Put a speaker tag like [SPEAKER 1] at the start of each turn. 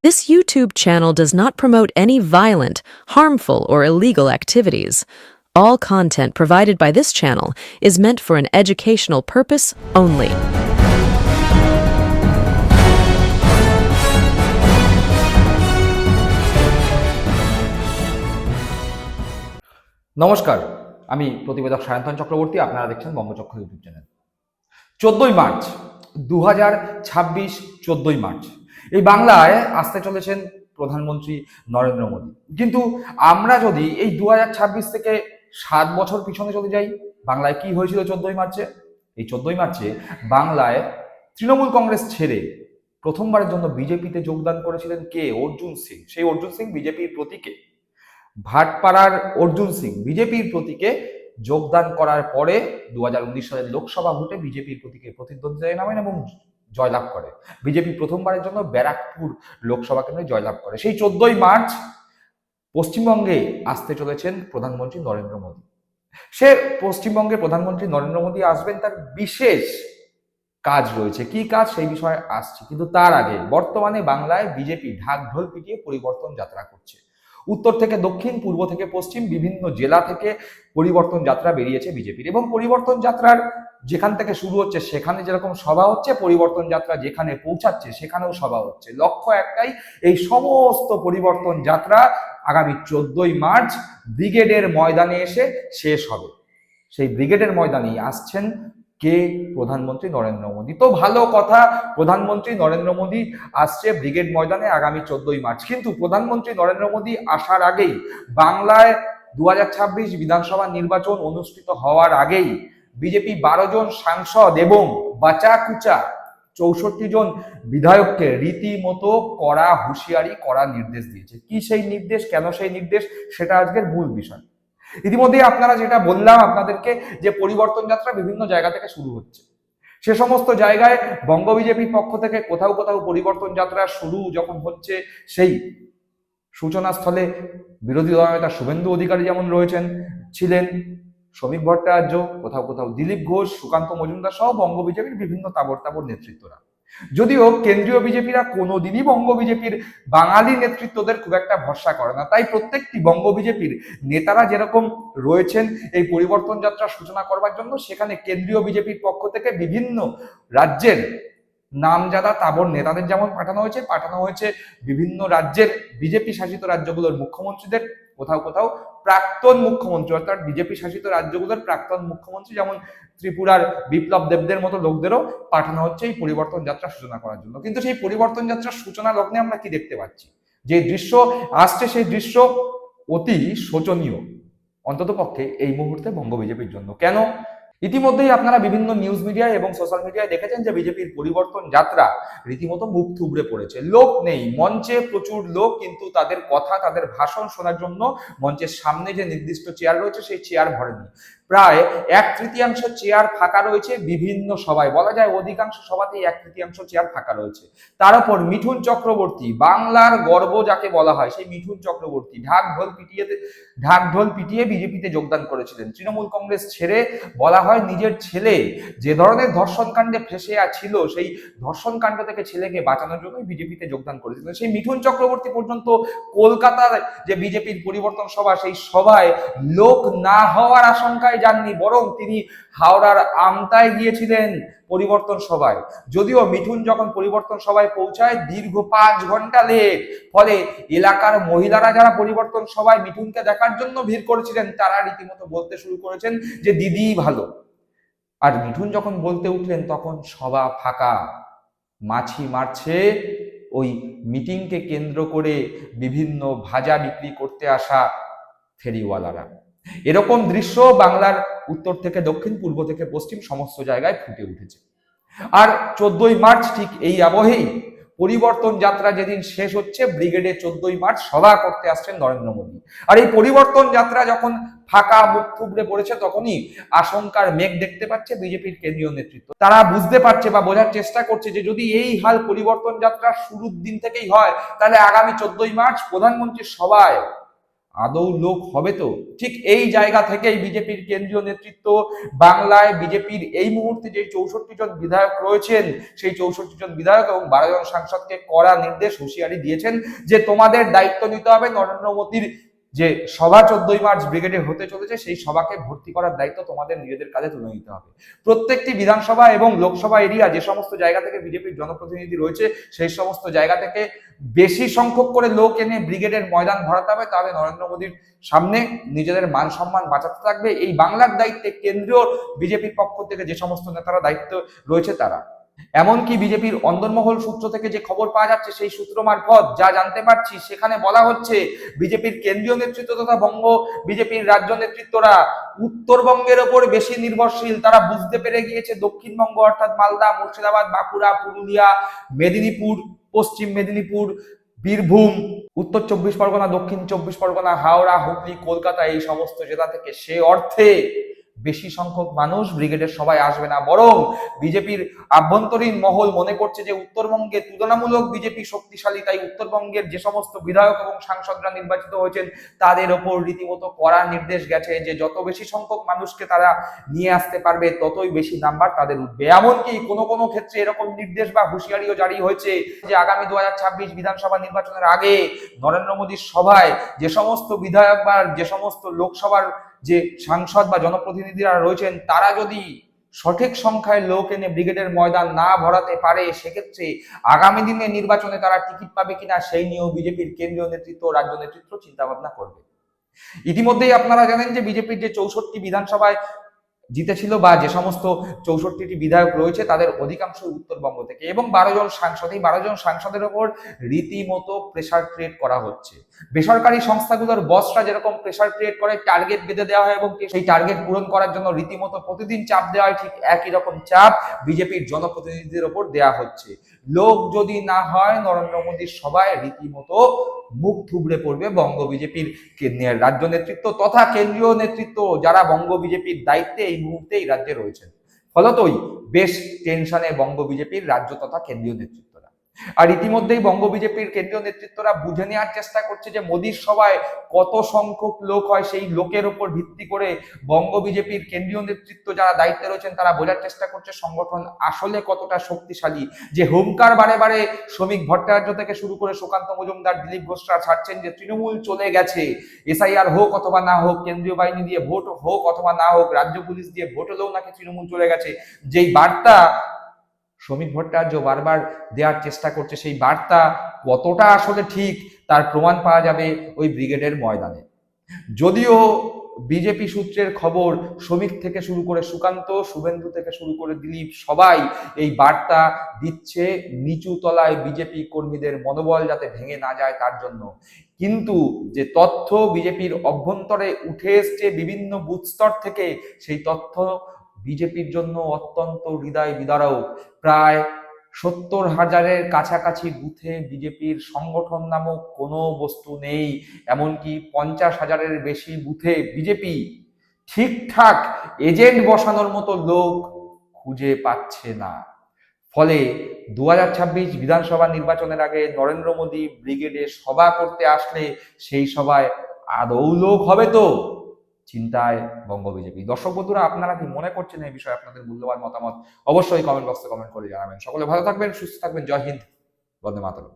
[SPEAKER 1] This YouTube channel does not promote any violent, harmful, or illegal activities. All content provided by this channel is meant for an educational purpose only.
[SPEAKER 2] নমস্কার, আমি প্রতিবেদক সায়ন্তন চক্রবর্তী। আপনারা দেখছেন বঙ্গচক্র YouTube channel. 14ই March 2026, 14ই March এই বাংলায় আসতে চলেছেন প্রধানমন্ত্রী নরেন্দ্র মোদী। কিন্তু আমরা যদি এই 2026 থেকে 7 বছর পিছনে চলে যাই, বাংলায় কি হয়েছিল 14ই মার্চে? এই 14ই মার্চে বাংলায় তৃণমূল কংগ্রেস ছেড়ে প্রথমবারের জন্য বিজেপিতে যোগদান করেছিলেন কে? অর্জুন সিং। সেই অর্জুন সিং বিজেপির প্রতীকে, ভাটপাড়ার অর্জুন সিং বিজেপির প্রতীকে যোগদান করার পরে 2019 সালের লোকসভা ভোটে বিজেপির প্রতীকে প্রতিদ্বন্দ্বিতায় নামেন এবং জয়লাভ করে। বিজেপি প্রথমবারের জন্য ব্যারাকপুর লোকসভা কেন্দ্রে জয়লাভ করে। সেই 14ই মার্চ পশ্চিমবঙ্গে আসতে চলেছেন প্রধানমন্ত্রী নরেন্দ্র মোদী। সে পশ্চিমবঙ্গে প্রধানমন্ত্রী নরেন্দ্র মোদী আসবেন, তার বিশেষ কাজ রয়েছে। কি কাজ সেই বিষয়ে আসছি, কিন্তু তার আগে বর্তমানে বাংলায় বিজেপি ঢাক ঢোল পিটিয়ে পরিবর্তন যাত্রা করছে। উত্তর থেকে দক্ষিণ, পূর্ব থেকে পশ্চিম, বিভিন্ন জেলা থেকে পরিবর্তন যাত্রা বেরিয়েছে বিজেপির। এবং পরিবর্তন যাত্রার যেখান থেকে শুরু হচ্ছে সেখানে যেরকম সভা হচ্ছে, পরিবর্তন যাত্রা যেখানে পৌঁছাচ্ছে সেখানেও সভা হচ্ছে। লক্ষ্য একটাই, এই সমস্ত পরিবর্তন যাত্রা আগামী 14ই মার্চ ব্রিগেডের ময়দানে এসে শেষ হবে। সেই ব্রিগেডের ময়দানেই আসছেন কে? প্রধানমন্ত্রী নরেন্দ্র মোদী। তো ভালো কথা, প্রধানমন্ত্রী নরেন্দ্র মোদী আসছে ব্রিগেড ময়দানে আগামী 14ই মার্চ। কিন্তু প্রধানমন্ত্রী নরেন্দ্র মোদী আসার আগেই, বাংলায় 2026 বিধানসভা নির্বাচন অনুষ্ঠিত হওয়ার আগেই বিজেপি 12 জন সাংসদ এবং বাঁচা কুচা 64 জন বিধায়ককে রীতিমতো কড়া হুঁশিয়ারি, কড়া নির্দেশ দিয়েছে। কি সেই নির্দেশ, কেন সেই নির্দেশ, সেটা আজকের মূল বিষয়। ইতিমধ্যে আপনারা যেটা বললাম আপনাদেরকে, যে পরিবর্তন যাত্রা বিভিন্ন জায়গা থেকে শুরু হচ্ছে। সে সমস্ত জায়গায় বঙ্গ বিজেপির পক্ষ থেকে কোথাও কোথাও পরিবর্তন যাত্রা শুরু যখন হচ্ছে, সেই সূচনাস্থলে বিরোধী দলনেতা শুভেন্দু অধিকারী যেমন রয়েছেন, ছিলেন শ্রমিক ভট্টাচার্য, কোথাও কোথাও দিলীপ ঘোষ, সুকান্ত মজুমদার সহ বঙ্গ বিজেপির বিভিন্ন তাবড় তাবড় নেতৃত্বরা। যদিও কেন্দ্রীয় বিজেপিরা কোনোদিনই বঙ্গ বিজেপির বাঙালি নেতৃত্বদের খুব একটা ভরসা করে না, তাই প্রত্যেকটি বঙ্গ বিজেপির নেতারা যেরকম রয়েছেন এই পরিবর্তন যাত্রা সূচনা করবার জন্য, সেখানে কেন্দ্রীয় বিজেপির পক্ষ থেকে বিভিন্ন রাজ্যের নামজাদা তাবড় নেতাদের যেমন পাঠানো হয়েছে বিভিন্ন রাজ্যের বিজেপি শাসিত রাজ্যগুলোর মুখ্যমন্ত্রীদের, কোথাও কোথাও প্রাক্তন মুখ্যমন্ত্রী, অর্থাৎ বিজেপি শাসিত রাজ্যগুলোর প্রাক্তন মুখ্যমন্ত্রী যেমন ত্রিপুরার বিপ্লব দেবদের মতো লোকদেরও পাঠানো হচ্ছে এই পরিবর্তন যাত্রা সূচনা করার জন্য। কিন্তু সেই পরিবর্তন যাত্রার সূচনা লগ্নে আমরা কি দেখতে পাচ্ছি? যে দৃশ্য আসছে সেই দৃশ্য অতি শোচনীয়, অন্তত পক্ষে এই মুহূর্তে বঙ্গ বিজেপির জন্য। কেন? ইতিমধ্যেই আপনারা বিভিন্ন নিউজ মিডিয়ায় এবং সোশ্যাল মিডিয়ায় দেখেছেন যে বিজেপির পরিবর্তন যাত্রা রীতিমতো মুখ থুবড়ে পড়েছে। লোক নেই মঞ্চে, প্রচুর লোক, কিন্তু তাদের কথা, তাদের ভাষণ শোনার জন্য মঞ্চের সামনে যে নির্দিষ্ট চেয়ার রয়েছে সেই চেয়ার ভরেনি। প্রায় 1/3 চেয়ার ফাঁকা রয়েছে বিভিন্ন সভায়, বলা যায় অধিকাংশ সভাতেই 1/3 চেয়ার ফাঁকা রয়েছে। তার উপর মিঠুন চক্রবর্তী, বাংলার গর্ব যাকে বলা হয়, সেই মিঠুন চক্রবর্তী ঢাক ঢোল পিটিয়ে বিজেপিতে যোগদান করেছিলেন। তৃণমূল কংগ্রেস ছেড়ে, বলা হয় নিজের ছেলে যে ধরনের ধর্ষণ কাণ্ডে ফেসে ছিল, সেই ধর্ষণ কাণ্ড থেকে ছেলেকে বাঁচানোর জন্যই বিজেপিতে যোগদান করেছিলেন। সেই মিঠুন চক্রবর্তী পর্যন্ত কলকাতার যে বিজেপির পরিবর্তন সভা, সেই সভায় লোক না হওয়ার আশঙ্কায় যাননি, বরং তিনি হাওড়ার আমতায় গিয়েছিলেন পরিবর্তন সভায়। যদিও মিঠুন যখন পরিবর্তন সভায় পৌঁছায় দীর্ঘ 5 ঘন্টা লেট, ফলে এলাকার মহিলারা যারা পরিবর্তন সভায় মিঠুনকে দেখার জন্য ভিড় করেছিলেন, তারা রীতিমতো বলতে শুরু করেছেন যে দিদি ভালো। আর মিঠুন যখন বলতে উঠলেন তখন সভা ফাঁকা। মাছি মারছে ওই মিটিংকে কেন্দ্র করে বিভিন্ন ভাজা বিক্রি করতে আসা ফেরিওয়ালারা। এরকম দৃশ্য বাংলার উত্তর থেকে দক্ষিণ, পূর্ব থেকে পশ্চিম সমস্ত জায়গায় ফুটে উঠেছে। আর 14ই মার্চ ঠিক এই আবহেই পরিবর্তন যাত্রা যেদিন শেষ হচ্ছে, ব্রিগেডে 14ই মার্চ সভা করতে আসছেন নরেন্দ্র মোদী। আর এই পরিবর্তন যাত্রা যখন ফাঁকা, মুখ থুবড়ে পড়েছে, তখনই আশঙ্কার মেঘ দেখতে পাচ্ছে বিজেপির কেন্দ্রীয় নেতৃত্ব। তারা বুঝতে পারছে বা বোঝার চেষ্টা করছে যে যদি এই হাল পরিবর্তন যাত্রা শুরুর দিন থেকেই হয়, তাহলে আগামী 14ই মার্চ প্রধানমন্ত্রীর সভায় আদৌ লোক হবে তো? ঠিক এই জায়গা থেকেই বিজেপির কেন্দ্রীয় নেতৃত্ব বাংলায় বিজেপির এই মুহূর্তে যে 64 জন বিধায়ক রয়েছেন, সেই 64 জন বিধায়ক এবং 12 জন সাংসদকে কড়া নির্দেশ, হুঁশিয়ারি দিয়েছেন যে তোমাদের দায়িত্ব নিতে হবে। নরেন্দ্র মোদীর যে সভা 14ই মার্চ ব্রিগেডে হতে চলেছে, সেই সভাকে ভর্তি করার দায়িত্ব তোমাদের নিজেদের কাজে তুলে নিতে হবে। প্রত্যেকটি বিধানসভা এবং লোকসভা এরিয়া যে সমস্ত জায়গা থেকে বিজেপির জনপ্রতিনিধি রয়েছে, সেই সমস্ত জায়গা থেকে বেশি সংখ্যক করে লোক এনে ব্রিগেডের ময়দান ভরাতে হবে। তাহলে নরেন্দ্র মোদীর সামনে নিজেদের মান সম্মান বাঁচাতে থাকবে। এই বাংলার দায়িত্বে কেন্দ্রীয় বিজেপির পক্ষ থেকে যে সমস্ত নেতারা দায়িত্ব রয়েছে তারা, এমনকি বিজেপির অন্দরমহল সূত্র থেকে যে খবর পাওয়া যাচ্ছে, সেই সূত্র মারফত যা জানতে পারছি, সেখানে বলা হচ্ছে বিজেপির কেন্দ্রীয় নেতৃত্ব তথা বঙ্গ বিজেপির রাজ্য নেতৃত্বরা উত্তরবঙ্গের ওপর বেশি নির্ভরশীল। তারা বুঝতে পেরে গিয়েছে দক্ষিণবঙ্গ অর্থাৎ মালদা, মুর্শিদাবাদ, বাঁকুড়া, পুরুলিয়া, মেদিনীপুর, পশ্চিম মেদিনীপুর, বীরভূম, উত্তর 24 পরগনা, দক্ষিণ 24 পরগনা, হাওড়া, হুগলি, কলকাতা, এই সমস্ত জেলা থেকে সে অর্থে বেশি সংখ্যক মানুষ ব্রিগেডের সবাই আসবে না, বরং বিজেপির আভ্যন্তরীণ মহল মনে করছে যে উত্তরবঙ্গে তুলনামূলক বিজেপি শক্তিশালী, তাই উত্তরবঙ্গের যে সমস্ত বিধায়ক এবং সাংসদরা নির্বাচিত হয়েছেন তাদের ওপর রীতিমতো কড়া নির্দেশ গেছে যে যত বেশি সংখ্যক মানুষকে তারা নিয়ে আসতে পারবে ততই বেশি নাম্বার তাদের উঠবে। এমনকি কোনো কোনো ক্ষেত্রে এরকম নির্দেশ বা হুঁশিয়ারিও জারি হয়েছে যে আগামী 2026 বিধানসভা নির্বাচনের আগে নরেন্দ্র মোদীর সভায় যে সমস্ত বিধায়ক বা যে সমস্ত লোকসভার যে সাংসদ বা জনপ্রতিনিধিরা রয়েছেন তারা যদি সঠিক সংখ্যায় লোক এনে ব্রিগেডের ময়দান না ভরাতে পারে, সেক্ষেত্রে আগামী দিনে নির্বাচনে তারা টিকিট পাবে কিনা সেই নিয়েও বিজেপির কেন্দ্রীয় নেতৃত্ব, রাজ্য নেতৃত্ব চিন্তা ভাবনা করবে। ইতিমধ্যেই আপনারা জানেন যে বিজেপির যে 64 বিধানসভায় জিতেছিল বা যে সমস্ত 64টি বিধায়ক রয়েছে তাদের অধিকাংশই উত্তরবঙ্গ থেকে, এবং 12 জন সাংসদ, এই 12 জন সাংসদের ওপর রীতিমতো প্রেসার ক্রিয়েট করা হচ্ছে। বেসরকারি সংস্থাগুলোর বসরা যেরকম প্রেসার ক্রিয়েট করে, টার্গেট বেঁধে দেওয়া হয় এবং সেই টার্গেট পূরণ করার জন্য রীতিমতো প্রতিদিন চাপ দেওয়া হয়, ঠিক একই রকম চাপ বিজেপির জনপ্রতিনিধিদের ওপর দেওয়া হচ্ছে। লোক যদি না হয় নরেন্দ্র মোদীর সভায় রীতিমতো মুখ থুবড়ে পড়বে বঙ্গ বিজেপির রাজ্য নেতৃত্ব তথা কেন্দ্রীয় নেতৃত্ব, যারা বঙ্গ বিজেপির দায়িত্বে এই মুহূর্তে এই রাজ্যে রয়েছেন। ফলতই বেশ টেনশনে বঙ্গ বিজেপির রাজ্য তথা কেন্দ্রীয় নেতৃত্বরা। আর ইতিমধ্যেই বঙ্গ বিজেপির কেন্দ্রীয় নেতৃত্বরা বুঝে নেওয়ার চেষ্টা করছে যে মোদীর সভায় কত সংখ্যক লোক হয়, সেই লোকের উপর ভিত্তি করে বঙ্গ বিজেপির কেন্দ্রীয় নেতৃত্ব যারা দায়িত্বে রয়েছেন তারা বোঝার চেষ্টা করছে সংগঠন আসলে কতটা শক্তিশালী। যে হুঙ্কার বারে বারে শ্রমিক ভট্টাচার্য থেকে শুরু করে সুকান্ত মজুমদার, দিলীপ ঘোষরা ছাড়ছেন যে তৃণমূল চলে গেছে, এসআইআর হোক অথবা না হোক, কেন্দ্রীয় বাহিনী দিয়ে ভোট হোক অথবা না হোক, রাজ্য পুলিশ দিয়ে ভোট হলেও নাকি তৃণমূল চলে গেছে, যেই বার্তা শ্রমিক ভট্টাচার্য বারবার দেওয়ার চেষ্টা করছে, সেই বার্তা কতটা আসলে ঠিক তার প্রমাণ পাওয়া যাবে ওই ব্রিগেডের ময়দানে। যদিও বিজেপি সূত্রের খবর শ্রমিক থেকে শুরু করে সুকান্ত, শুভেন্দু থেকে শুরু করে দিলীপ সবাই এই বার্তা দিচ্ছে নিচু তলায় বিজেপি কর্মীদের মনোবল যাতে ভেঙে না যায় তার জন্য। কিন্তু যে তথ্য বিজেপির অভ্যন্তরে উঠে এসছে বিভিন্ন বুথ স্তর থেকে, সেই তথ্য বিজেপির জন্য অত্যন্ত হৃদয় বিদারক। প্রায় 70,000-এর কাছাকাছি বুথে বিজেপির সংগঠন নামক কোনো বস্তু নেই, এমনকি 50,000-এর বেশি বুথে বিজেপি ঠিকঠাক এজেন্ট বসানোর মতো লোক খুঁজে পাচ্ছে না। ফলে 2026 বিধানসভা নির্বাচনের আগে নরেন্দ্র মোদী ব্রিগেডে সভা করতে আসলে সেই সভায় আদৌ লোক হবে তো? চিন্তায় বঙ্গ বিজেপি। দর্শক বন্ধুরা, আপনারা কি মনে করছেন এই বিষয়ে? আপনাদের মূল্যবান মতামত অবশ্যই কমেন্ট বক্সে কমেন্ট করে জানাবেন। সকলে ভালো থাকবেন, সুস্থ থাকবেন। জয় হিন্দ, বন্দে মাতরম।